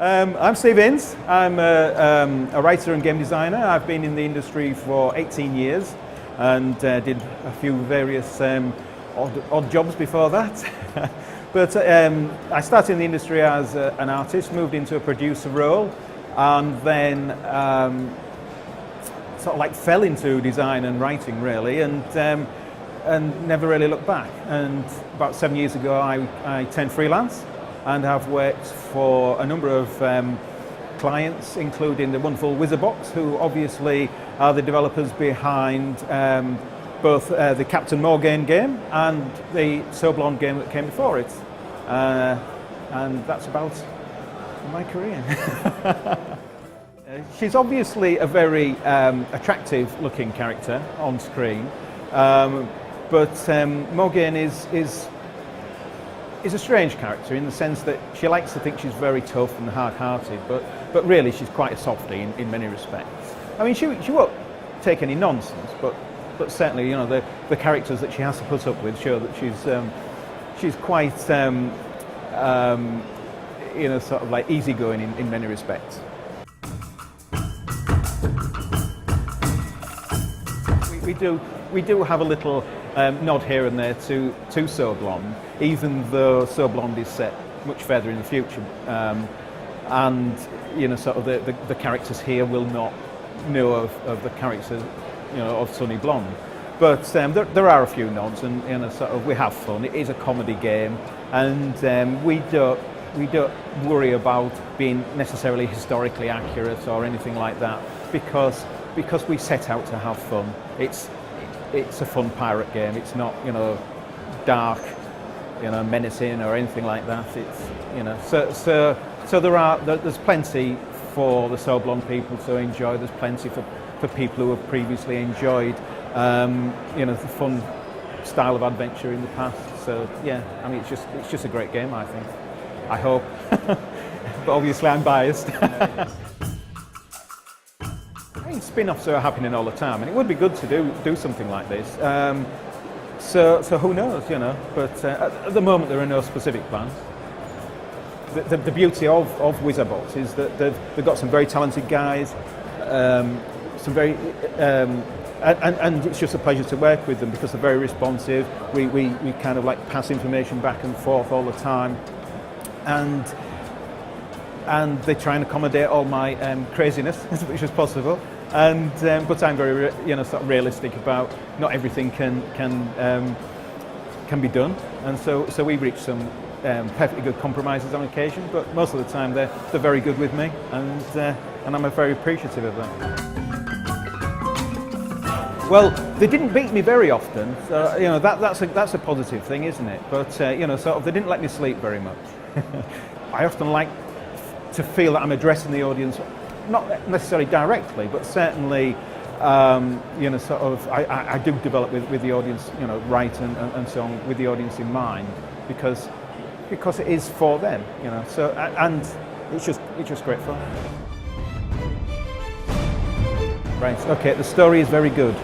I'm Steve Ince. I'm a writer and game designer. I've been in the industry for 18 years and did a few various odd jobs before that. But I started in the industry as an artist, moved into a producer role, and then sort of like fell into design and writing really, and never really looked back. And about 7 years ago I turned freelance and have worked for a number of clients, including the wonderful Wizardbox, who obviously are the developers behind both the Captain Morgane game and the So Blonde game that came before it. And that's about my career. She's obviously a very attractive looking character on screen, but Morgane is a strange character in the sense that she likes to think she's very tough and hard-hearted, but really she's quite a softie in many respects. I mean, she won't take any nonsense, but certainly, you know, the characters that she has to put up with show that she's quite you know, sort of like easygoing in many respects. We do have a little nod here and there to So Blonde, even though So Blonde is set much further in the future, and you know, sort of the characters here will not know of the characters, you know, of Sunny Blonde. But there are a few nods, and you know, sort of we have fun. It is a comedy game, and we don't worry about being necessarily historically accurate or anything like that, because we set out to have fun. It's a fun pirate game. It's not, you know, dark, you know, menacing or anything like that. It's, you know, so there's plenty for the So Blonde people to enjoy. There's plenty for people who have previously enjoyed, you know, the fun style of adventure in the past. So yeah, I mean, it's just a great game, I think. I hope, but obviously I'm biased. I mean, spin-offs are happening all the time, and it would be good to do something like this. So who knows, you know? But at the moment, there are no specific plans. The beauty of Wizardbox is that they've got some very talented guys, some very, and it's just a pleasure to work with them because they're very responsive. We kind of like pass information back and forth all the time, and they try and accommodate all my craziness as much as possible. And but I'm very, you know, sort of realistic about not everything can be done, and so we reach some perfectly good compromises on occasion. But most of the time they're very good with me, and I'm very appreciative of that. Well, they didn't beat me very often, so you know that's a positive thing, isn't it? But you know, sort of they didn't let me sleep very much. I often like to feel that I'm addressing the audience, not necessarily directly, but certainly, you know, sort of, I do develop with the audience, you know, right and so on, with the audience in mind, because it is for them, you know. So and it's just great fun. Right. Okay. The story is very good.